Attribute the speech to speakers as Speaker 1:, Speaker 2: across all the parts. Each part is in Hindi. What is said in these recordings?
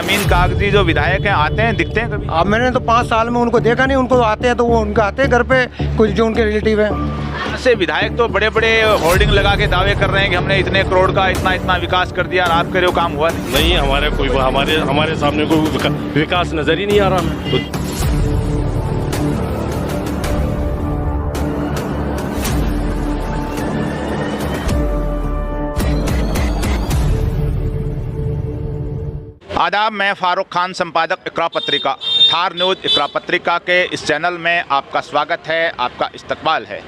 Speaker 1: अमीन कागजी जो विधायक हैं आते हैं, दिखते हैं कभी?
Speaker 2: अब मैंने तो 5 साल में उनको देखा नहीं। उनको आते हैं तो वो उनका आते हैं घर पे, कुछ जो उनके रिलेटिव हैं।
Speaker 1: ऐसे विधायक तो बड़े बड़े होर्डिंग लगा के दावे कर रहे हैं कि हमने इतने करोड़ का इतना विकास कर दिया, और आप करे हो काम हुआ
Speaker 3: नहीं। हमारे सामने कोई विकास नजर ही नहीं आ रहा।
Speaker 1: आदाब, मैं फारूक खान, संपादक इकरा पत्रिका। थार न्यूज़ इकरा पत्रिका के इस चैनल में आपका स्वागत है, आपका इस्तकबाल है।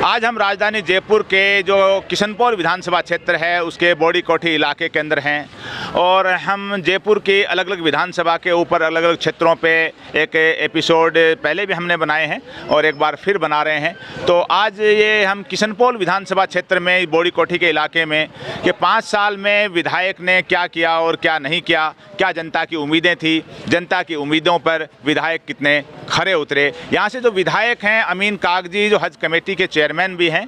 Speaker 1: आज हम राजधानी जयपुर के जो किशनपोल विधानसभा क्षेत्र है उसके बॉडी कोठी इलाके के अंदर हैं, और हम जयपुर की अलग अलग विधानसभा के ऊपर अलग अलग क्षेत्रों पे एक एपिसोड पहले भी हमने बनाए हैं और एक बार फिर बना रहे हैं। तो आज ये हम किशनपोल विधानसभा क्षेत्र में बॉडी कोठी के इलाके में कि 5 साल में विधायक ने क्या किया और क्या नहीं किया, क्या जनता की उम्मीदें थी, जनता की उम्मीदों पर विधायक कितने खरे उतरे। यहाँ से जो विधायक हैं अमीन कागजी, जो हज कमेटी के चेयरमैन भी हैं,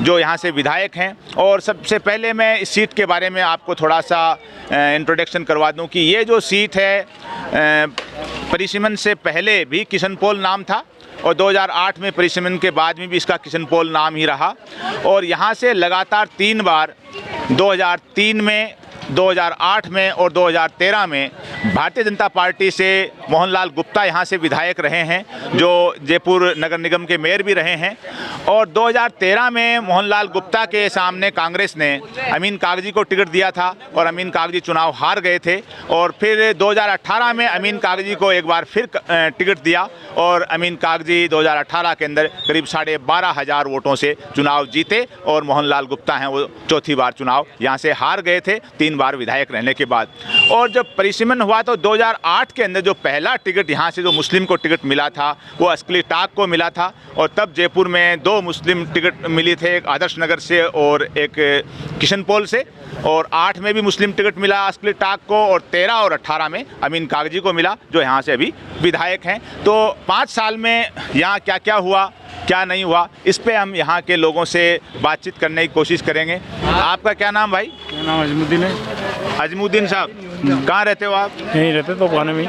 Speaker 1: जो यहाँ से विधायक हैं। और सबसे पहले मैं इस सीट के बारे में आपको थोड़ा सा इंट्रोडक्शन करवा दूं कि ये जो सीट है परिसीमन से पहले भी किशनपोल नाम था, और 2008 में परिसीमन के बाद में भी इसका किशनपोल नाम ही रहा। और यहाँ से लगातार 3 बार 2003 में, 2008 में और 2013 में भारतीय जनता पार्टी से मोहनलाल गुप्ता यहाँ से विधायक रहे हैं, जो जयपुर नगर निगम के मेयर भी रहे हैं। और 2013 में मोहनलाल गुप्ता के सामने कांग्रेस ने अमीन कागजी को टिकट दिया था और अमीन कागजी चुनाव हार गए थे। और फिर 2018 में अमीन कागजी को एक बार फिर टिकट दिया, और अमीन कागजी 2018 के अंदर करीब 12,500 वोटों से चुनाव जीते, और मोहनलाल गुप्ता हैं वो चौथी बार चुनाव यहाँ से हार गए थे 3 बार विधायक रहने के बाद। और जब परिसीमन हुआ तो 2008 के अंदर जो पहला टिकट यहाँ से जो मुस्लिम को टिकट मिला था वो असकली टाक को मिला था, और तब जयपुर में 2 मुस्लिम टिकट मिली थे, एक आदर्श नगर से और एक किशनपोल से। और 8 में भी मुस्लिम टिकट मिला असकली टाक को, और 13 और 18 में अमीन कागजी को मिला, जो यहाँ से अभी विधायक हैं। तो 5 साल में यहाँ क्या क्या हुआ, क्या नहीं हुआ, इस पे हम यहाँ के लोगों से बातचीत करने की कोशिश करेंगे। आपका क्या नाम भाई?
Speaker 3: मेरा नाम अजमुद्दीन है।
Speaker 1: अजमुद्दीन साहब, कहाँ रहते हो आप?
Speaker 3: यहीं रहते तो खाने में।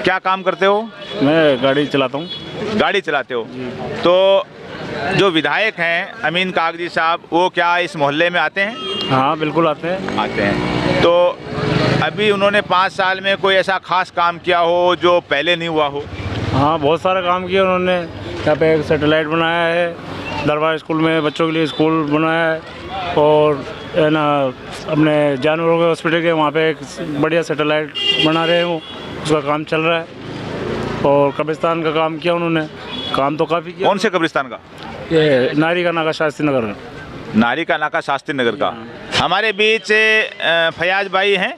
Speaker 1: क्या काम करते हो?
Speaker 3: मैं गाड़ी चलाता हूँ।
Speaker 1: गाड़ी चलाते हो? तो जो विधायक हैं अमीन कागजी साहब, वो क्या इस मोहल्ले में आते हैं?
Speaker 3: हाँ बिल्कुल आते हैं।
Speaker 1: आते हैं। तो अभी उन्होंने 5 साल में कोई ऐसा खास काम किया हो जो पहले नहीं हुआ हो?
Speaker 3: हाँ बहुत सारा काम किया उन्होंने। यहाँ पे एक सैटेलाइट बनाया है, दरबार स्कूल में बच्चों के लिए स्कूल बनाया है, और है ना अपने जानवरों के हॉस्पिटल के वहाँ पे एक बढ़िया सैटेलाइट बना रहे हैं, वो उसका काम चल रहा है। और कब्रिस्तान का काम किया उन्होंने, काम तो काफ़ी किया।
Speaker 1: कौन से कब्रिस्तान का?
Speaker 3: ये नारी का नाका शास्त्री नगर का।
Speaker 1: नारी का नाका शास्त्री नगर का। हमारे बीच फयाज भाई हैं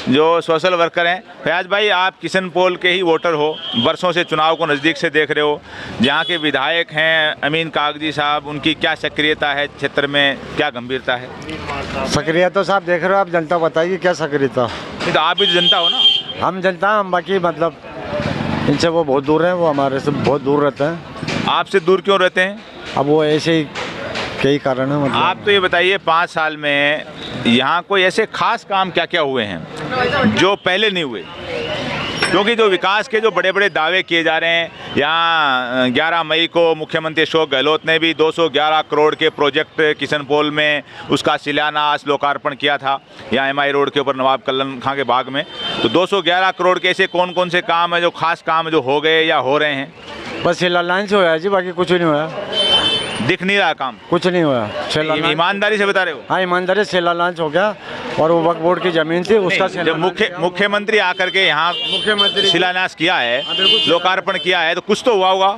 Speaker 1: जो सोशल वर्कर हैं। फयाज भाई, आप किशनपोल के ही वोटर हो, बरसों से चुनाव को नज़दीक से देख रहे हो। जहाँ के विधायक हैं अमीन कागजी साहब, उनकी क्या सक्रियता है क्षेत्र में, क्या गंभीरता है?
Speaker 2: सक्रियता तो साहब देख रहे हो आप, जनता बताइए क्या सक्रियता।
Speaker 1: तो आप भी जनता हो ना?
Speaker 2: हम जनता, हम बाकी मतलब इनसे वो बहुत दूर हैं, वो हमारे से बहुत दूर रहते हैं।
Speaker 1: आपसे दूर क्यों रहते हैं? अब
Speaker 2: वो ऐसे ही कई कारण है मतलब।
Speaker 1: आप तो ये बताइए 5 साल में यहाँ कोई ऐसे खास काम क्या क्या हुए हैं जो पहले नहीं हुए? क्योंकि जो विकास के जो बड़े बड़े दावे किए जा रहे हैं, यहाँ 11 मई को मुख्यमंत्री अशोक गहलोत ने भी 211 करोड़ के प्रोजेक्ट किशनपोल में उसका शिलान्यास लोकार्पण किया था, यहाँ MI रोड के ऊपर नवाब कल्लन खां के बाग में। तो 211 करोड़ के ऐसे कौन कौन से काम है जो खास काम जो हो गए या हो रहे हैं?
Speaker 2: बस शिलान्यास होया जी, बाकी कुछ नहीं हुआ।
Speaker 1: दिख नहीं रहा काम?
Speaker 2: कुछ नहीं हुआ।
Speaker 1: ईमानदारी से बता रहे हो?
Speaker 2: हाँ ईमानदारी से शिलान्यास हो गया, और वो वक्फ बोर्ड की जमीन थी उसका
Speaker 1: जब मुख्यमंत्री आकर के यहाँ मुख्यमंत्री शिलान्यास किया है, लोकार्पण किया है, तो कुछ तो हुआ होगा।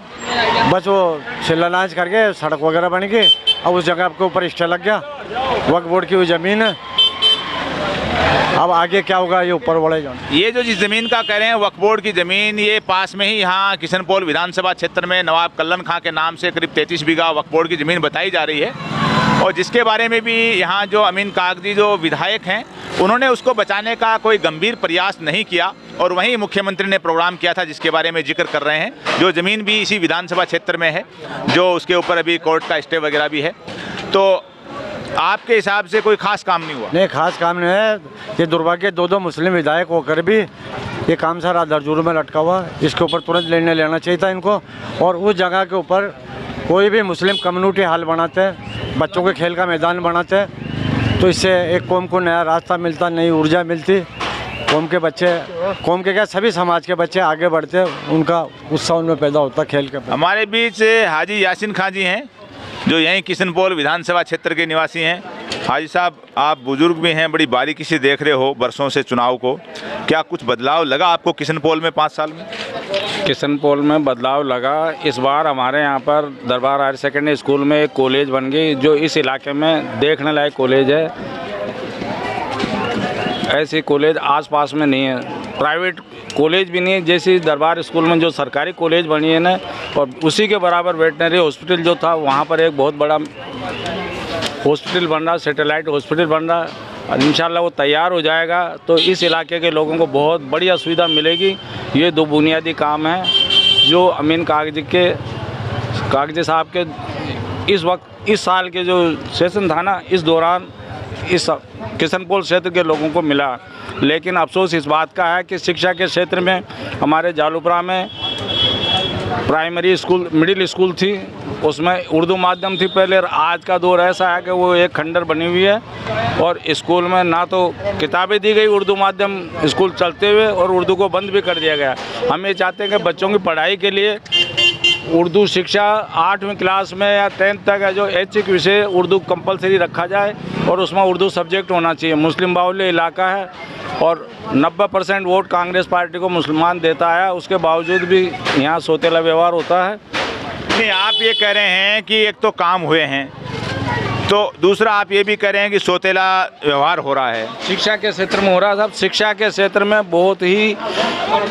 Speaker 2: बस वो शिलान्यास करके सड़क वगैरह बन गई, अब उस जगह के ऊपर स्टे लग गया, वक्फ बोर्ड की हुई ज़मीन है। अब आगे क्या होगा ये ऊपर बढ़े जाना।
Speaker 1: ये जो जिस ज़मीन का कह रहे हैं वक्फ बोर्ड की ज़मीन, ये पास में ही यहाँ किशनपोल विधानसभा क्षेत्र में नवाब कल्लन खां के नाम से करीब 33 बीघा वक्फ बोर्ड की ज़मीन बताई जा रही है, और जिसके बारे में भी यहाँ जो अमीन कागजी जो विधायक हैं उन्होंने उसको बचाने का कोई गंभीर प्रयास नहीं किया। और वहीं मुख्यमंत्री ने प्रोग्राम किया था जिसके बारे में जिक्र कर रहे हैं, जो ज़मीन भी इसी विधानसभा क्षेत्र में है, जो उसके ऊपर अभी कोर्ट का स्टे वगैरह भी है। तो आपके हिसाब से कोई खास काम नहीं हुआ?
Speaker 2: नहीं, खास काम नहीं है। ये दुर्भाग्य 2 मुस्लिम विधायक होकर भी ये काम सारा दरजूर में लटका हुआ। इसके ऊपर तुरंत निर्णय लेना चाहिए था इनको। और उस जगह के ऊपर कोई भी मुस्लिम कम्युनिटी हॉल बनाते हैं, बच्चों के खेल का मैदान बनाते हैं, तो इससे एक कौम को नया रास्ता मिलता, नई ऊर्जा मिलती। कौम के बच्चे, कौम के क्या सभी समाज के बच्चे आगे बढ़ते, उनका उत्साह उनमें पैदा होता खेल के।
Speaker 1: हमारे बीच हाजी यासीन खां जी हैं, जो यहीं किशनपोल विधानसभा क्षेत्र के निवासी हैं। हाजी साहब, आप बुजुर्ग भी हैं, बड़ी बारीकी से देख रहे हो बरसों से चुनाव को। क्या कुछ बदलाव लगा आपको किशनपोल में 5 साल में?
Speaker 4: किशनपोल में बदलाव लगा। इस बार हमारे यहाँ पर दरबार हायर सेकेंडरी स्कूल में एक कॉलेज बन गई, जो इस इलाके में देखने लायक कॉलेज है। ऐसी कॉलेज आसपास में नहीं है, प्राइवेट कॉलेज भी नहीं है। जैसी दरबार स्कूल में जो सरकारी कॉलेज बनी है ना, और उसी के बराबर वेटनरी हॉस्पिटल जो था, वहाँ पर एक बहुत बड़ा हॉस्पिटल बन रहा, सैटेलाइट हॉस्पिटल बन रहा। और इंशाल्लाह वो तैयार हो जाएगा तो इस इलाके के लोगों को बहुत बढ़िया सुविधा मिलेगी। ये 2 बुनियादी काम हैं जो अमीन कागजी साहब के इस वक्त, इस साल के जो सेशन था ना, इस दौरान इस किशनपोल क्षेत्र के लोगों को मिला। लेकिन अफसोस इस बात का है कि शिक्षा के क्षेत्र में हमारे जालूपुरा में प्राइमरी स्कूल, मिडिल स्कूल थी, उसमें उर्दू माध्यम थी पहले। आज का दौर ऐसा है कि वो एक खंडर बनी हुई है और स्कूल में ना तो किताबें दी गई उर्दू माध्यम स्कूल चलते हुए, और उर्दू को बंद भी कर दिया गया। हम ये चाहते हैं कि बच्चों की पढ़ाई के लिए उर्दू शिक्षा 8वीं क्लास में या 10th तक है जो ऐच्छिक विषय उर्दू कंपलसरी रखा जाए, और उसमें उर्दू सब्जेक्ट होना चाहिए। मुस्लिम बाहुल्य इलाका है और 90% वोट कांग्रेस पार्टी को मुसलमान देता है, उसके बावजूद भी यहाँ सौतेला व्यवहार होता है।
Speaker 1: नहीं, आप ये कह रहे हैं कि एक तो काम हुए हैं, तो दूसरा आप ये भी कह रहे हैं कि सौतेला व्यवहार हो रहा है।
Speaker 4: शिक्षा के क्षेत्र में हो रहा है साहब। शिक्षा के क्षेत्र में बहुत ही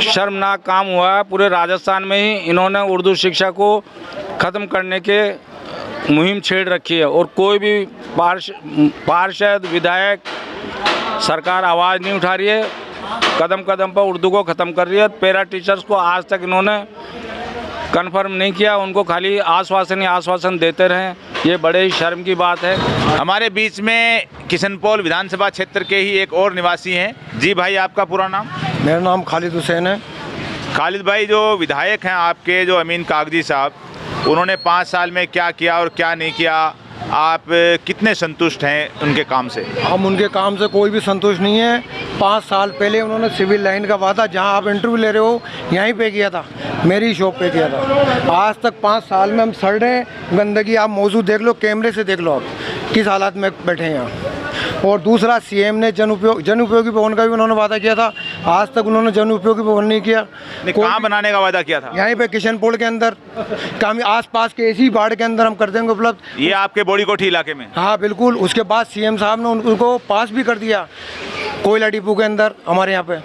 Speaker 4: शर्मनाक काम हुआ है। पूरे राजस्थान में ही इन्होंने उर्दू शिक्षा को ख़त्म करने के मुहिम छेड़ रखी है, और कोई भी पार्षद, विधायक, सरकार आवाज़ नहीं उठा रही है। कदम कदम पर उर्दू को ख़त्म कर रही है। पैरा टीचर्स को आज तक इन्होंने कन्फर्म नहीं किया, उनको खाली आश्वासन ही आश्वासन देते रहें। ये बड़े ही शर्म की बात है।
Speaker 1: हमारे बीच में किशनपोल विधानसभा क्षेत्र के ही एक और निवासी हैं। जी भाई, आपका पूरा नाम?
Speaker 2: मेरा नाम खालिद हुसैन है।
Speaker 1: खालिद भाई, जो विधायक हैं आपके, जो अमीन कागजी साहब, उन्होंने 5 साल में क्या किया और क्या नहीं किया, आप कितने संतुष्ट हैं उनके काम से?
Speaker 5: हम उनके काम से कोई भी संतुष्ट नहीं है। 5 साल पहले उन्होंने सिविल लाइन का वादा, जहां आप इंटरव्यू ले रहे हो, यहीं पे किया था, मेरी शॉप पे किया था। आज तक 5 साल में हम सड़ रहे हैं। गंदगी आप मौजूद देख लो, कैमरे से देख लो आप किस हालात में बैठे हैं यहाँ। और दूसरा, सीएम ने जन उपयोगी भवन का भी उन्होंने वादा किया था, आज तक उन्होंने जन उपयोगी भवन नहीं किया।
Speaker 1: कहाँ बनाने का वादा किया था?
Speaker 5: यहीं पे किशनपोल के अंदर, काम आस-पास के इसी वार्ड के अंदर हम कर देंगे उपलब्ध।
Speaker 1: ये आपके बड़ी कोठी इलाके में?
Speaker 5: हाँ बिल्कुल। उसके बाद सीएम साहब ने उनको पास भी कर दिया कोयला डिपो के अंदर हमारे यहाँ पे।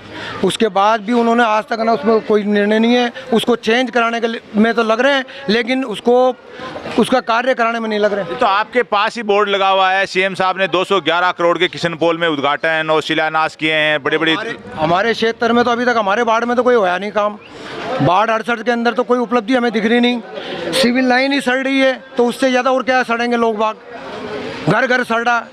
Speaker 5: उसके बाद भी उन्होंने आज तक ना उसमें कोई निर्णय नहीं है। उसको चेंज कराने के में तो लग रहे हैं, लेकिन उसका कार्य कराने में नहीं लग रहे।
Speaker 1: तो आपके पास ही बोर्ड लगा हुआ है, सीएम साहब ने 211 करोड़ के किशनपोल में उद्घाटन और शिलान्यास किए हैं, बड़े बड़े।
Speaker 5: हमारे क्षेत्र में तो अभी तक, हमारे वार्ड में तो कोई होया नहीं काम। वार्ड 68 के अंदर तो कोई उपलब्धि हमें दिख रही नहीं। सिविल लाइन ही सड़ रही है, तो उससे ज़्यादा और क्या सड़ेंगे लोग बाग। घर घर सड़ रहा।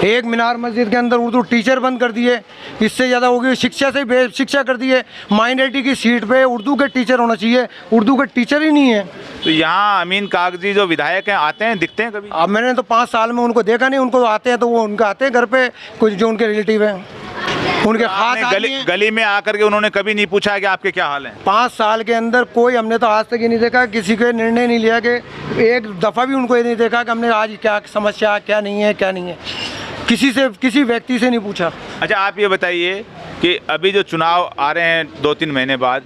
Speaker 5: एक मीनार मस्जिद के अंदर उर्दू टीचर बंद कर दिए, इससे ज़्यादा होगी। शिक्षा से शिक्षा कर दिए। माइनॉरिटी की सीट पे उर्दू के टीचर होना चाहिए, उर्दू के टीचर ही नहीं है।
Speaker 1: तो यहाँ अमीन कागजी जो विधायक हैं, आते हैं, दिखते हैं कभी?
Speaker 5: अब मैंने तो 5 साल में उनको देखा नहीं। उनको आते हैं तो वो उनके आते हैं घर पे, कुछ जो उनके रिलेटिव हैं, उनके खास
Speaker 1: गली में आकर के उन्होंने कभी नहीं पूछा कि आपके क्या हाल है?
Speaker 5: 5 साल के अंदर कोई, हमने तो आज तक ये नहीं देखा, किसी के निर्णय नहीं लिया कि एक दफ़ा भी उनको ये नहीं देखा कि हमने आज क्या समस्या, क्या नहीं है, क्या नहीं है। किसी व्यक्ति से नहीं पूछा।
Speaker 1: अच्छा, आप ये बताइए कि अभी जो चुनाव आ रहे हैं 2-3 महीने बाद,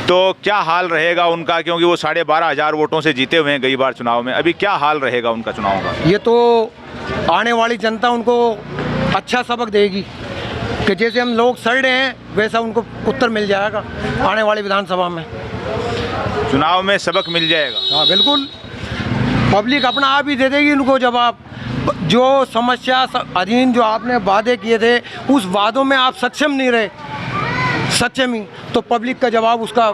Speaker 1: तो क्या हाल रहेगा उनका? क्योंकि वो 12,500 वोटों से जीते हुए हैं गई बार चुनाव में। अभी क्या हाल रहेगा उनका चुनाव का?
Speaker 5: ये तो आने वाली जनता उनको अच्छा सबक देगी कि जैसे हम लोग सड़ रहे हैं, वैसा उनको उत्तर मिल जाएगा आने वाली विधानसभा में।
Speaker 1: चुनाव में सबक मिल जाएगा?
Speaker 5: हाँ बिल्कुल। पब्लिक अपना आप ही दे देगी उनको जवाब। जो समस्या अधीन जो आपने वादे किए थे, उस वादों में आप सक्षम नहीं रहे, सक्षम ही, तो पब्लिक का जवाब उसका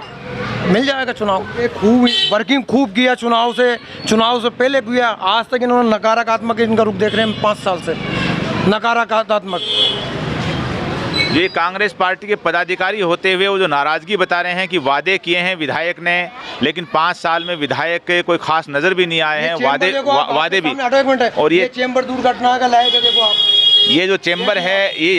Speaker 5: मिल जाएगा चुनाव। ये खूब वर्किंग खूब किया चुनाव से पहले किया, आज तक इन्होंने नकारात्मक इनका रुख देख रहे हैं 5 साल से, नकारात्मक।
Speaker 1: ये कांग्रेस पार्टी के पदाधिकारी होते हुए वो जो नाराज़गी बता रहे हैं कि वादे किए हैं विधायक ने, लेकिन 5 साल में विधायक के कोई खास नज़र भी नहीं आए हैं, वादे भी। और ये
Speaker 5: चेंबर दुर्घटना का लायक है, देखो आप
Speaker 1: ये जो चेंबर है ये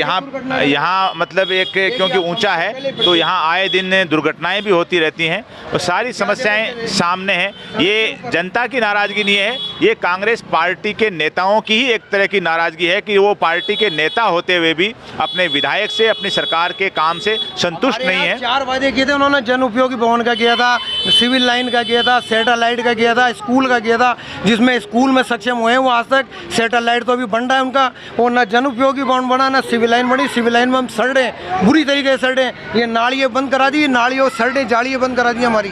Speaker 1: यहाँ मतलब एक क्योंकि ऊंचा है तो यहाँ आए दिन दुर्घटनाएं भी होती रहती हैं और सारी समस्याएं सामने हैं। ये जनता की नाराज़गी नहीं है, ये कांग्रेस पार्टी के नेताओं की ही एक तरह की नाराज़गी है कि वो पार्टी के नेता होते हुए भी अपने विधायक से, अपनी सरकार के काम से संतुष्ट नहीं है।
Speaker 5: 4 वादे किए थे उन्होंने, जन उपयोगी भवन का किया था, सिविल लाइन का किया था, सैटेलाइट का किया था, स्कूल का किया था, जिसमें स्कूल में सक्षम हुए हैं वो आज तक। सैटेलाइट तो अभी बन रहा है उनका, और न जन उपयोगी भवन बना, ना सिविल लाइन बनी। सिविल लाइन में हम सड़ रहे हैं, बुरी तरीके से सड़ रहे हैं। ये नालियाँ बंद करा दी, नालियों सड़े जालियाँ बंद करा दी हमारी।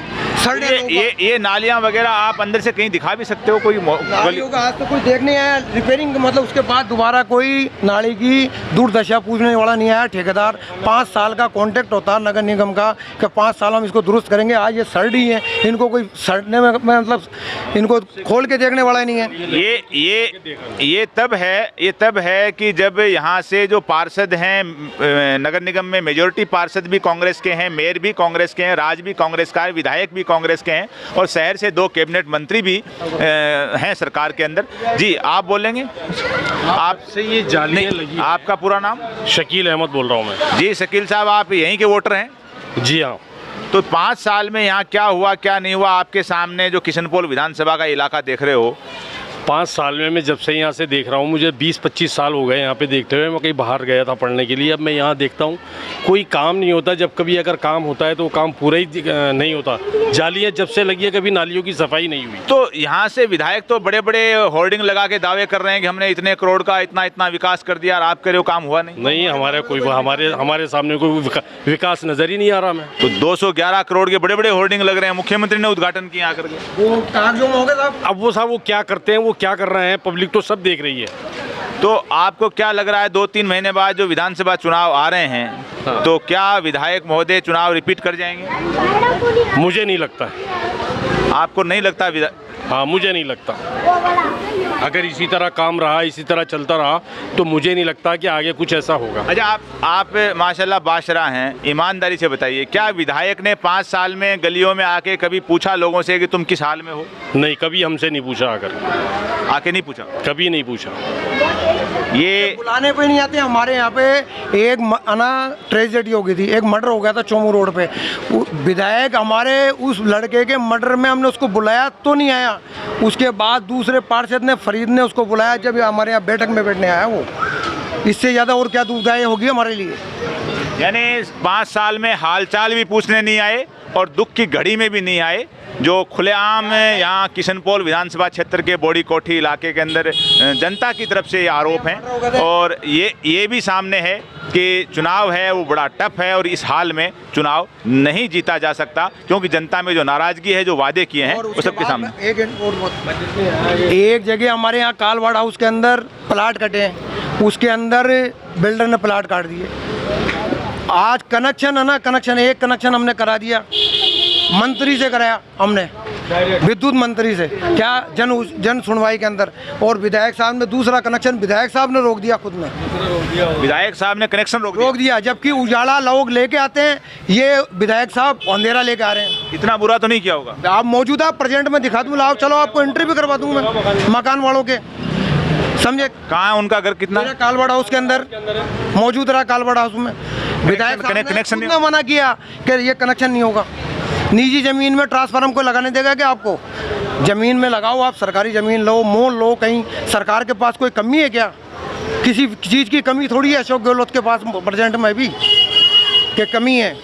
Speaker 1: ये नालियाँ वगैरह आप अंदर से कहीं दिखा भी सकते हो? कोई
Speaker 5: नालियों का आज तो कोई देखने आया, रिपेयरिंग मतलब उसके बाद दोबारा कोई नाली की दुर्दशा पूछने वाला नहीं आया। ठेकेदार 5 साल का कॉन्ट्रैक्ट होता है नगर निगम का कि 5 साल हम इसको दुरुस्त करेंगे। आज ये सड़ रही है, इनको कोई सड़ने में मतलब इनको खोल के देखने वाला नहीं है।
Speaker 1: ये तब है कि जब यहाँ से जो पार्षद हैं नगर निगम में मेजॉरिटी पार्षद भी कांग्रेस के हैं, मेयर भी कांग्रेस के हैं, राज भी कांग्रेस का है, विधायक भी कांग्रेस के हैं और शहर से 2 कैबिनेट मंत्री भी हैं सरकार के अंदर। जी आप बोलेंगे?
Speaker 6: आपसे ये जालियां लगी।
Speaker 1: आपका पूरा नाम?
Speaker 6: शकील अहमद बोल रहा हूँ मैं।
Speaker 1: जी शकील साहब, आप यहीं के वोटर हैं?
Speaker 6: जी हाँ।
Speaker 1: तो 5 साल में यहाँ क्या हुआ क्या नहीं हुआ आपके सामने जो किशनपोल विधानसभा का इलाका देख रहे हो?
Speaker 6: 5 साल में मैं जब से यहाँ से देख रहा हूँ, मुझे 20-25 साल हो गए यहाँ पे देखते हुए। मैं कहीं बाहर गया था पढ़ने के लिए, अब मैं यहाँ देखता हूँ कोई काम नहीं होता। जब कभी अगर काम होता है तो वो काम पूरा ही नहीं होता। जालियाँ जब से लगी है, कभी नालियों की सफाई नहीं हुई।
Speaker 1: तो यहाँ से विधायक तो बड़े बड़े होर्डिंग लगा के दावे कर रहे हैं कि हमने इतने करोड़ का इतना विकास कर दिया और आप करे हो काम हुआ नहीं।
Speaker 6: नहीं, हमारे सामने कोई विकास नज़र ही नहीं आ रहा। मैं
Speaker 1: तो 211 करोड़ के बड़े बड़े होर्डिंग लग रहे हैं, मुख्यमंत्री ने उद्घाटन किया आकर के।
Speaker 5: वो कागजों में हो गए साहब।
Speaker 6: अब वो साहब वो क्या करते हैं, वो क्या कर रहे हैं, पब्लिक तो सब देख रही है।
Speaker 1: तो आपको क्या लग रहा है 2-3 महीने बाद जो विधानसभा चुनाव आ रहे हैं,
Speaker 6: हाँ।
Speaker 1: तो क्या विधायक महोदय चुनाव रिपीट कर जाएंगे?
Speaker 6: मुझे नहीं लगता।
Speaker 1: आपको नहीं लगता?
Speaker 6: हाँ, मुझे नहीं लगता। अगर इसी तरह काम रहा, इसी तरह चलता रहा, तो मुझे नहीं लगता कि आगे कुछ ऐसा होगा।
Speaker 1: अच्छा, आप माशाल्लाह बाशरा हैं, ईमानदारी से बताइए, क्या विधायक ने 5 साल में गलियों में आके कभी पूछा लोगों से कि तुम किस हाल में हो?
Speaker 6: नहीं, कभी हमसे नहीं पूछा।
Speaker 1: आके नहीं पूछा?
Speaker 6: कभी नहीं पूछा।
Speaker 1: ये
Speaker 5: बुलाने पे नहीं आते। हमारे यहाँ पे एक ट्रेजेडी हो गई थी, एक मर्डर हो गया था चोमू रोड पे। विधायक हमारे उस लड़के के मर्डर में हमने उसको बुलाया तो नहीं आया। उसके बाद दूसरे पार्षद ने, फरीद ने उसको बुलाया जब हमारे यहाँ बैठक में बैठने आया वो। इससे ज़्यादा और क्या दुविधाएं होगी हमारे लिए?
Speaker 1: यानी 5 साल में हालचाल भी पूछने नहीं आए और दुख की घड़ी में भी नहीं आए, जो खुलेआम यहाँ किशनपोल विधानसभा क्षेत्र के बोड़ी कोठी इलाके के अंदर जनता की तरफ से ये आरोप हैं। और ये भी सामने है कि चुनाव है वो बड़ा टफ है और इस हाल में चुनाव नहीं जीता जा सकता, क्योंकि जनता में जो नाराज़गी है, जो वादे किए हैं वो सबके सामने।
Speaker 5: एक जगह हमारे यहाँ कालवाड़ हाउस के अंदर प्लाट कटे हैं, उसके अंदर बिल्डर ने प्लाट काट दिए। आज कनेक्शन है ना, एक कनेक्शन हमने करा दिया, मंत्री से कराया हमने, विद्युत मंत्री से, क्या जन सुनवाई के अंदर। और विधायक साहब ने दूसरा कनेक्शन विधायक साहब ने रोक दिया, खुद में
Speaker 1: विधायक साहब ने कनेक्शन रोक दिया।
Speaker 5: जबकि उजाला लोग लेके आते हैं, ये विधायक साहब अंधेरा लेके आ रहे हैं।
Speaker 1: इतना बुरा तो नहीं किया होगा?
Speaker 5: आप मौजूदा प्रेजेंट में दिखा दूँ, लाओ चलो आपको इंटरव्यू करवा दूँ मैं मकान वालों के, समझे?
Speaker 1: कहाँ है उनका घर? कितना?
Speaker 5: कालवाड़ हाउस के अंदर मौजूद रहा। कालवाड़ हाउस में विधायक
Speaker 1: कनेक्शन
Speaker 5: ने मना किया कि ये कनेक्शन नहीं होगा। निजी ज़मीन में ट्रांसफार्मर को लगाने देगा क्या आपको? ज़मीन में लगाओ, आप सरकारी ज़मीन लो, मोल लो। कहीं सरकार के पास कोई कमी है क्या? किसी चीज़ की कमी थोड़ी है अशोक गहलोत के पास प्रेजेंट में भी कि कमी है।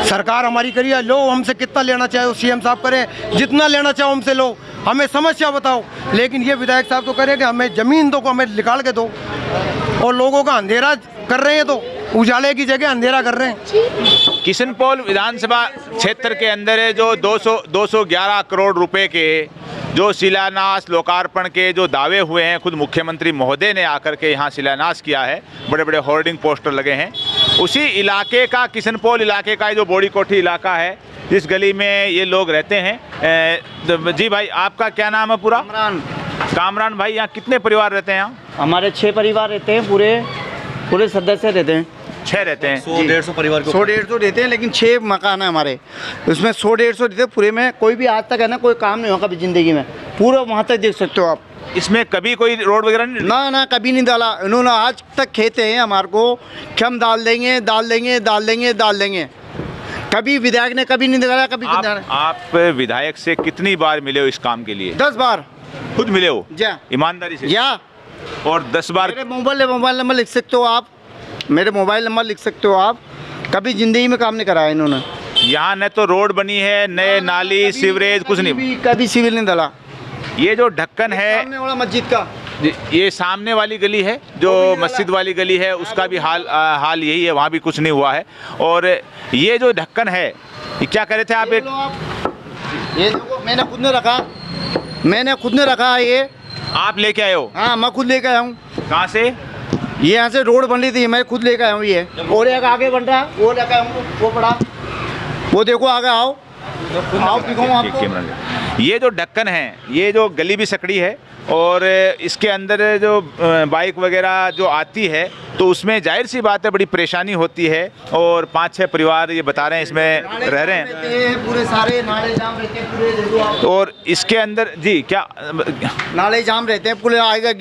Speaker 5: सरकार हमारी करिए, लो, हमसे कितना लेना चाहे सीएम साहब करें, जितना लेना चाहो हमसे लो, हमें समस्या बताओ। लेकिन ये विधायक साहब तो करें कि हमें ज़मीन दो, को हमें निकाल के दो, और लोगों का अंधेरा कर रहे हैं तो उजाले की जगह अंधेरा कर रहे हैं।
Speaker 1: किशनपोल विधानसभा क्षेत्र के अंदर है जो 211 करोड़ रुपए के जो शिलान्यास लोकार्पण के जो दावे हुए हैं, खुद मुख्यमंत्री महोदय ने आकर के यहाँ शिलान्यास किया है, बड़े बड़े होर्डिंग पोस्टर लगे हैं। उसी इलाके का, किशनपोल इलाके का जो बोड़ी कोठी इलाका है, जिस गली में ये लोग रहते हैं। जी भाई, आपका क्या नाम है पूरा? कामरान भाई, यहाँ कितने परिवार रहते हैं? यहाँ
Speaker 7: हमारे 6 परिवार रहते हैं, पूरे सदस्य रहते हैं।
Speaker 1: 6 रहते हैं।
Speaker 7: 100-150 परिवार को 100-150 रहते हैं, लेकिन 6 मकान है हमारे, उसमें 100-150 रहते हैं पूरे में। कोई भी आज तक है ना, कोई काम नहीं हुआ कभी ज़िंदगी में, पूरा वहाँ तक देख सकते हो आप।
Speaker 1: इसमें कभी कोई रोड वगैरह नहीं?
Speaker 7: ना, कभी नहीं डाला इन्होंने। आज तक कहते हैं हमारे को कि हम डाल देंगे। कभी विधायक ने कभी नहीं डाला। कभी
Speaker 1: आप विधायक से कितनी बार मिले हो इस काम के लिए?
Speaker 7: 10 बार
Speaker 1: खुद मिले हो?
Speaker 7: जा,
Speaker 1: ईमानदारी से?
Speaker 7: या
Speaker 1: और 10 बार?
Speaker 7: मेरे मोबाइल नंबर लिख सकते हो आप, मेरे मोबाइल नंबर लिख सकते हो आप। कभी ज़िंदगी में काम नहीं कराया इन्होंने।
Speaker 1: यहाँ न तो रोड बनी है, न नाली, सीवरेज, कुछ नहीं।
Speaker 7: कभी सिविल नहीं डाला।
Speaker 1: ये जो ढक्कन है
Speaker 7: सामने वाला मस्जिद का,
Speaker 1: ये सामने वाली गली है, जो मस्जिद वाली गली है, उसका भी हाल यही है, वहाँ भी कुछ नहीं हुआ है। और ये जो ढक्कन है, ये क्या कर रहे थे आप?
Speaker 7: ये देखो, मैंने खुद ने रखा है। ये
Speaker 1: आप लेके आए हो?
Speaker 7: हाँ, मैं खुद लेके आया हूँ।
Speaker 1: कहाँ से?
Speaker 7: ये यहाँ से रोड बन रही थी, मैं खुद लेके आया हूँ। ये और एक आगे बन रहा है, वो लेके आया हूँ, वो पड़ा, वो देखो, आगे आओ दिखाऊँ आपको।
Speaker 1: ये जो ढक्कन है, ये जो गली भी सकड़ी है, और इसके अंदर जो बाइक वगैरह जो आती है, तो उसमें जाहिर सी बात है बड़ी परेशानी होती है। और 5-6 परिवार ये बता रहे हैं इसमें रह रहे हैं,
Speaker 7: पूरे सारे नाले जाम रहते हैं पूरे, देखो आप।
Speaker 1: और इसके अंदर जी क्या
Speaker 7: नाले जाम रहते हैं पूरे। आएगा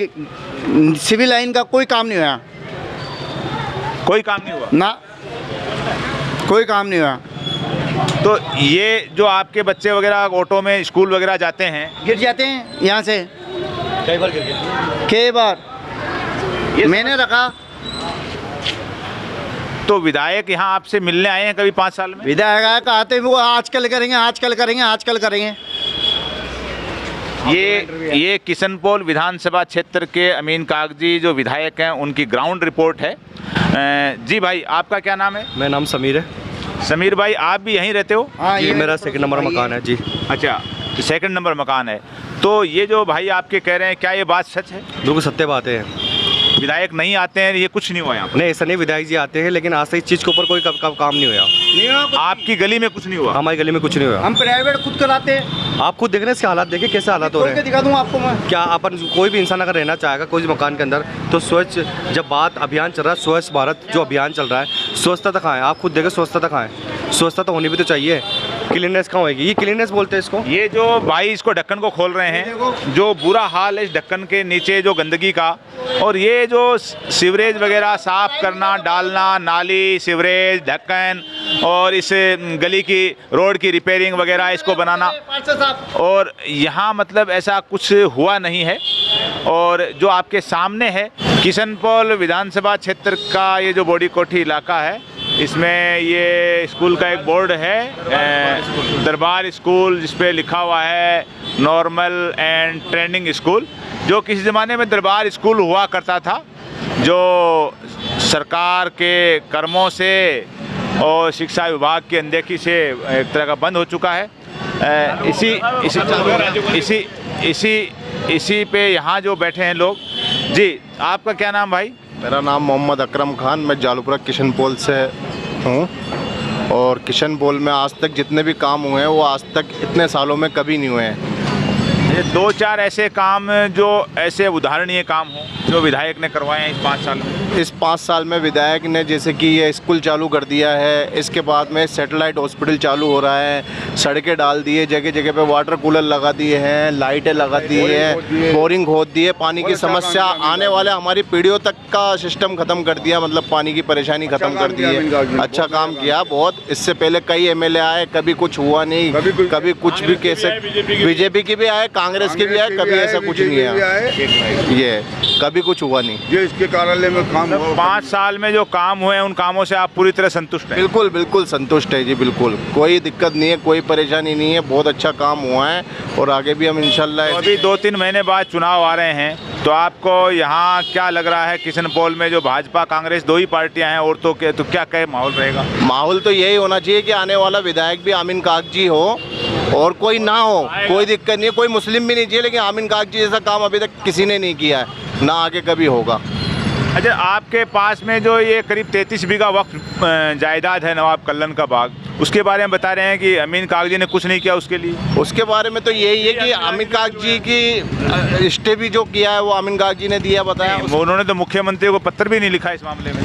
Speaker 7: सिविल लाइन का कोई काम नहीं हुआ।
Speaker 1: कोई काम नहीं हुआ
Speaker 7: ना, कोई काम नहीं हुआ।
Speaker 1: तो ये जो आपके बच्चे वगैरह ऑटो में स्कूल वगैरह जाते हैं,
Speaker 7: गिर जाते हैं यहाँ से कई बार गिर गए, कई बार। मैंने रखा।
Speaker 1: तो विधायक यहाँ आपसे मिलने आए हैं कभी 5 साल में?
Speaker 7: विधायक आते हैं, वो आजकल करेंगे।
Speaker 1: ये किशनपोल विधानसभा क्षेत्र के अमीन कागजी जो विधायक हैं, उनकी ग्राउंड रिपोर्ट है। जी भाई, आपका क्या नाम है?
Speaker 8: मेरा नाम समीर है।
Speaker 1: समीर भाई, आप भी यहीं रहते हो?
Speaker 7: हाँ,
Speaker 8: ये मेरा 2nd नंबर मकान है जी।
Speaker 1: अच्छा, 2nd नंबर मकान है। तो ये जो भाई आपके कह रहे हैं, क्या ये बात सच है?
Speaker 8: बिल्कुल सत्य बात है।
Speaker 1: विधायक नहीं आते हैं, ये कुछ नहीं हुआ यहाँ पर?
Speaker 8: नहीं, ऐसा नहीं, विधायक जी आते हैं, लेकिन आज तक इस चीज़ के ऊपर कोई काम नहीं हुआ।
Speaker 1: आपकी गली में कुछ नहीं हुआ?
Speaker 8: हमारी गली में कुछ नहीं हुआ।
Speaker 7: हम प्राइवेट खुद कराते हैं।
Speaker 8: आप खुद देख रहे हैं इसके हालात, देखिए कैसे हालात हो रहे हैं।
Speaker 7: दिखा दूँ आपको मैं।
Speaker 8: क्या अपन, कोई भी इंसान अगर रहना चाहेगा कोई भी मकान के अंदर, तो स्वच्छ, जब बात अभियान चल रहा है, स्वच्छ भारत जो अभियान चल रहा है, स्वच्छता तक आए। आप खुद देखें, स्वच्छता तक आए, स्वच्छता तो होनी भी तो चाहिए। क्लीननेस कहाँ होगी? ये क्लीननेस बोलते हैं इसको।
Speaker 1: ये जो भाई इसको ढक्कन को खोल रहे हैं, जो बुरा हाल है इस ढक्कन के नीचे जो गंदगी का, और ये जो सीवरेज वगैरह साफ करना, डालना, नाली, सीवरेज, ढक्कन, और इस गली की रोड की रिपेयरिंग वगैरह, इसको बनाना, और यहाँ मतलब ऐसा कुछ हुआ नहीं है। और जो आपके सामने है किशनपोल विधानसभा क्षेत्र का ये जो बोड़ी कोठी इलाका है, इसमें ये स्कूल का एक बोर्ड है, दरबार स्कूल, जिस पे लिखा हुआ है नॉर्मल एंड ट्रेनिंग स्कूल, जो किसी ज़माने में दरबार स्कूल हुआ करता था, जो सरकार के कर्मों से और शिक्षा विभाग की अनदेखी से एक तरह का बंद हो चुका है। इसी पे यहाँ जो बैठे हैं लोग। जी, आपका क्या नाम भाई?
Speaker 9: मेरा नाम मोहम्मद अकरम खान, मैं जालूपुरा किशनपोल से हूँ। और किशनपोल में आज तक जितने भी काम हुए हैं, वो आज तक इतने सालों में कभी नहीं हुए हैं।
Speaker 1: 2-4 ऐसे काम जो ऐसे उदाहरणीय काम हो जो विधायक ने करवाए हैं इस 5 साल में?
Speaker 9: इस 5 साल में विधायक ने जैसे कि ये स्कूल चालू कर दिया है, इसके बाद में सैटेलाइट हॉस्पिटल चालू हो रहा है, सड़कें डाल दी है, जगह जगह पे वाटर कूलर लगा दिए हैं, लाइटें लगा दी है, बोरिंग खोद दी है। पानी की समस्या आने वाले हमारी पीढ़ियों तक का सिस्टम ख़त्म कर दिया, मतलब पानी की परेशानी ख़त्म कर दी है। अच्छा काम किया बहुत। इससे पहले कई MLA आए, कभी कुछ हुआ नहीं, कभी कुछ भी। कैसे बीजेपी के भी आए, कांग्रेस के भी आए, कभी ऐसा कुछ नहीं है। ये कभी कुछ हुआ नहीं।
Speaker 10: ये इसके कार्यालय में काम हुआ
Speaker 1: 5 साल में जो काम हुए हैं उन कामों से आप पूरी तरह संतुष्ट हैं?
Speaker 9: बिल्कुल बिल्कुल संतुष्ट है जी, बिल्कुल कोई दिक्कत नहीं है, कोई परेशानी नहीं है, बहुत अच्छा काम हुआ है और आगे भी हम इंशाल्लाह।
Speaker 1: तो अभी 2-3 महीने बाद चुनाव आ रहे हैं, तो आपको यहाँ क्या लग रहा है किशनपोल में जो भाजपा कांग्रेस 2 ही पार्टियां हैं और तो क्या माहौल रहेगा?
Speaker 9: माहौल तो यही होना चाहिए कि आने वाला विधायक भी आमीन कागजी हो और कोई ना हो, कोई दिक्कत नहीं है, कोई मुस्लिम भी नहीं चाहिए, लेकिन आमीन कागजी जैसा काम अभी तक किसी ने नहीं किया है, ना आगे कभी होगा।
Speaker 1: अच्छा, आपके पास में जो ये करीब 33 बीघा वक्फ जायदाद है नवाब कल्लन का बाग, उसके बारे में बता रहे हैं कि अमीन कागजी ने कुछ नहीं किया उसके लिए? उसके
Speaker 9: बारे में तो यही है कि अमीन कागजी की स्टे भी जो किया है वो अमीन कागजी ने दिया, बताया।
Speaker 1: उन्होंने तो मुख्यमंत्री को पत्र भी नहीं लिखा इस मामले में।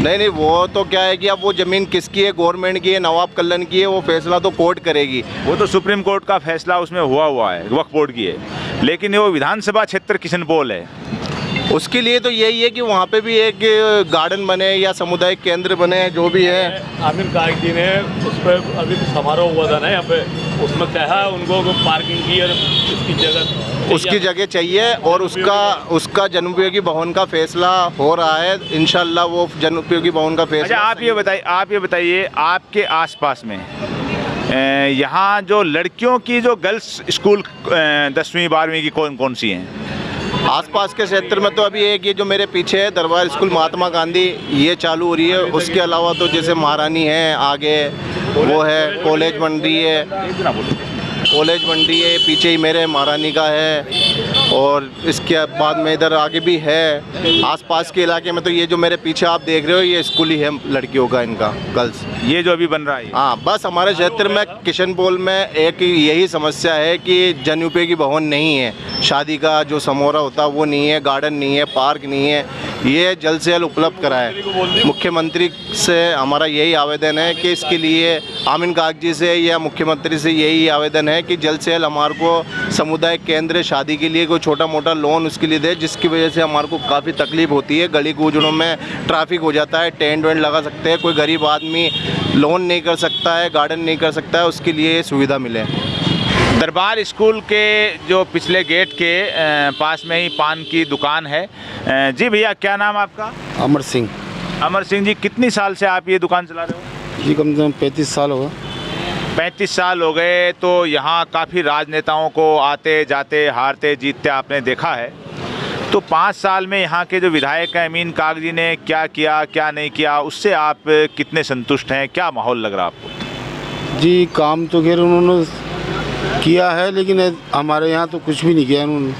Speaker 9: नहीं, वो तो क्या है कि अब वो ज़मीन किसकी है, गवर्नमेंट की है, नवाब कल्लन की है, वो फैसला तो कोर्ट करेगी।
Speaker 1: वो तो सुप्रीम कोर्ट का फैसला उसमें हुआ है, वक्फ बोर्ड की है, लेकिन वो विधानसभा क्षेत्र किशनपोल है,
Speaker 9: उसके लिए तो यही है कि वहाँ पे भी एक गार्डन बने या सामुदायिक केंद्र बने, जो भी है।
Speaker 11: आमिर कागजी ने उस पर अभी समारोह हुआ था ना यहाँ पे, उसमें कहा उनको पार्किंग की और उसकी जगह
Speaker 9: चाहिए और उसका जनोपयोगी भवन का फैसला हो रहा है, इंशाल्लाह वो जनोपयोगी भवन का फैसला।
Speaker 1: अच्छा, आप ये बताइए आपके आसपास में यहाँ जो लड़कियों की जो गर्ल्स स्कूल 10वीं 12वीं की कौन सी हैं?
Speaker 9: आसपास के क्षेत्र में तो अभी एक ये जो मेरे पीछे है दरबार स्कूल महात्मा गांधी, ये चालू हो रही है। उसके अलावा तो जैसे महारानी है, आगे वो है कॉलेज बन रही है, पीछे ही मेरे महारानी का है, और इसके बाद में इधर आगे भी है। आसपास के इलाके में तो ये जो मेरे पीछे आप देख रहे हो ये स्कूल ही है लड़कियों का, इनका गर्ल्स,
Speaker 1: ये जो अभी बन रहा है।
Speaker 9: हाँ, बस हमारे क्षेत्र में किशनपोल में एक यही समस्या है कि जनोपयोगी भवन नहीं है, शादी का जो समारोह होता है वो नहीं है, गार्डन नहीं है, पार्क नहीं है, ये जल्द से जल्द उपलब्ध कराए। मुख्यमंत्री से हमारा यही आवेदन है कि इसके लिए आमीन कागजी से या मुख्यमंत्री से यही आवेदन है कि जल्द से जल्द हमारे को सामुदायिक केंद्र शादी के लिए कोई छोटा मोटा लोन उसके लिए दे, जिसकी वजह से हमारे को काफ़ी तकलीफ होती है। गली कूचड़ों में ट्रैफिक हो जाता है, टेंट वेंट लगा सकते हैं, कोई गरीब आदमी लोन नहीं कर सकता है, गार्डन नहीं कर सकता है, उसके लिए सुविधा मिले।
Speaker 1: दरबार स्कूल के जो पिछले गेट के पास में ही पान की दुकान है। जी भैया, क्या नाम आपका?
Speaker 12: अमर सिंह।
Speaker 1: अमर सिंह जी, कितनी साल से आप ये दुकान चला रहे हो?
Speaker 12: जी कम से कम 35 साल हो गए।
Speaker 1: 35 साल हो गए। तो यहाँ काफ़ी राजनेताओं को आते जाते हारते जीतते आपने देखा है, तो 5 साल में यहाँ के जो विधायक हैं अमीन कागजी ने क्या किया क्या नहीं किया, उससे आप कितने संतुष्ट हैं? क्या माहौल लग रहा आपको?
Speaker 12: जी काम तो खैर उन्होंने किया है, लेकिन हमारे यहाँ तो कुछ भी नहीं किया उन्होंने।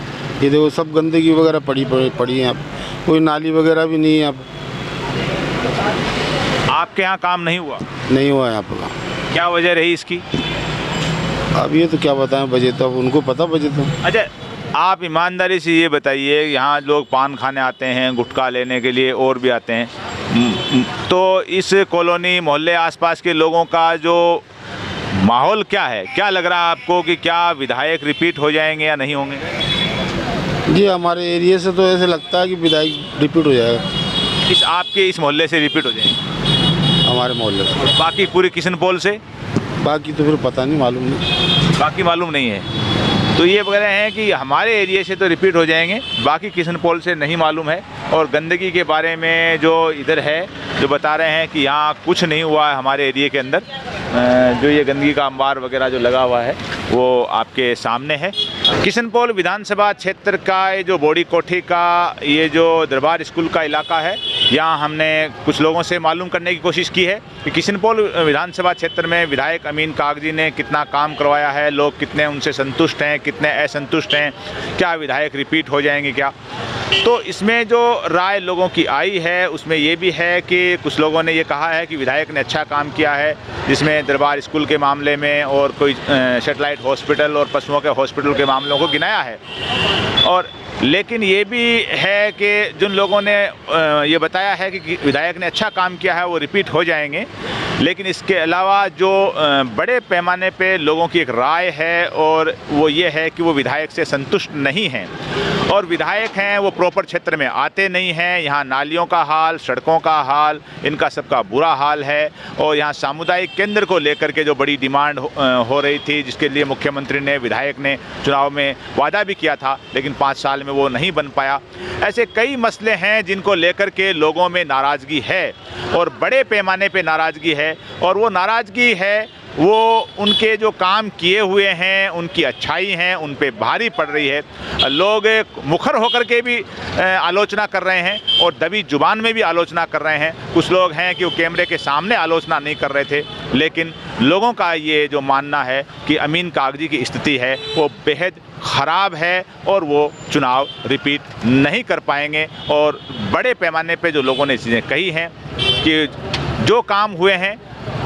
Speaker 12: ये देखो सब गंदगी वगैरह पड़ी है यहाँ, कोई नाली वगैरह भी नहीं है यहाँ पर।
Speaker 1: आपके यहाँ काम नहीं हुआ?
Speaker 12: नहीं हुआ यहाँ पर।
Speaker 1: क्या वजह रही इसकी?
Speaker 12: अब ये तो क्या बताएं वजह, तो अब उनको पता वजह तो।
Speaker 1: अच्छा, आप ईमानदारी से ये बताइए, यहाँ लोग पान खाने आते हैं, गुटखा लेने के लिए और भी आते हैं, तो इस कॉलोनी मोहल्ले आसपास के लोगों का जो माहौल क्या है? क्या लग रहा है आपको कि क्या विधायक रिपीट हो जाएंगे या नहीं होंगे?
Speaker 12: जी हमारे एरिया से तो ऐसे लगता है कि विधायक रिपीट हो जाएगा।
Speaker 1: आपके इस मोहल्ले से रिपीट हो जाएंगे?
Speaker 12: हमारे मोहल्ले से।
Speaker 1: बाकी पूरे किशनपोल से?
Speaker 12: बाकी तो फिर पता नहीं, मालूम नहीं।
Speaker 1: बाकी मालूम नहीं है। तो ये वगैरह हैं कि हमारे एरिया से तो रिपीट हो जाएंगे, बाकी किशनपोल से नहीं मालूम है। और गंदगी के बारे में जो इधर है, जो बता रहे हैं कि यहाँ कुछ नहीं हुआ है हमारे एरिया के अंदर, जो ये गंदगी का अंबार वगैरह जो लगा हुआ है वो आपके सामने है। किशनपोल विधानसभा क्षेत्र का ये जो बॉडी कोठी का ये जो दरबार स्कूल का इलाका है, यहाँ हमने कुछ लोगों से मालूम करने की कोशिश की है कि किशनपोल विधानसभा क्षेत्र में विधायक अमीन कागजी ने कितना काम करवाया है, लोग कितने उनसे संतुष्ट हैं, कितने असंतुष्ट हैं, क्या विधायक रिपीट हो जाएंगे क्या। तो इसमें जो राय लोगों की आई है उसमें ये भी है कि कुछ लोगों ने ये कहा है कि विधायक ने अच्छा काम किया है, जिसमें दरबार स्कूल के मामले में और कोई सेटेलाइट हॉस्पिटल और पशुओं के हॉस्पिटल के मामलों को गिनाया है। और लेकिन ये भी है कि जिन लोगों ने ये बताया है कि विधायक ने अच्छा काम किया है वो रिपीट हो जाएंगे, लेकिन इसके अलावा जो बड़े पैमाने पे लोगों की एक राय है और वो ये है कि वो विधायक से संतुष्ट नहीं हैं, और विधायक हैं वो प्रॉपर क्षेत्र में आते नहीं हैं। यहाँ नालियों का हाल, सड़कों का हाल, इनका सबका बुरा हाल है। और यहाँ सामुदायिक केंद्र को लेकर के जो बड़ी डिमांड हो रही थी, जिसके लिए मुख्यमंत्री ने विधायक ने चुनाव में वादा भी किया था, लेकिन 5 साल में वो नहीं बन पाया। ऐसे कई मसले हैं जिनको लेकर के लोगों में नाराज़गी है और बड़े पैमाने पे नाराज़गी है, और वो नाराज़गी है वो उनके जो काम किए हुए हैं, उनकी अच्छाई हैं, उन पे भारी पड़ रही है। लोग मुखर होकर के भी आलोचना कर रहे हैं और दबी जुबान में भी आलोचना कर रहे हैं। कुछ लोग हैं कि वो कैमरे के सामने आलोचना नहीं कर रहे थे, लेकिन लोगों का ये जो मानना है कि अमीन कागजी की स्थिति है वो बेहद ख़राब है और वो चुनाव रिपीट नहीं कर पाएंगे। और बड़े पैमाने पे जो लोगों ने चीज़ें कही हैं कि जो काम हुए हैं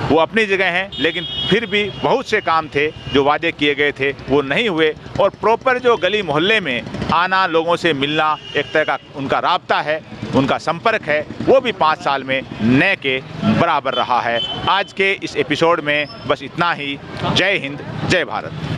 Speaker 1: वो अपनी जगह हैं, लेकिन फिर भी बहुत से काम थे जो वादे किए गए थे वो नहीं हुए। और प्रॉपर जो गली मोहल्ले में आना, लोगों से मिलना, एक तरह का उनका राब्ता है, उनका संपर्क है, वो भी 5 साल में न के बराबर रहा है। आज के इस एपिसोड में बस इतना ही। जय हिंद, जय भारत।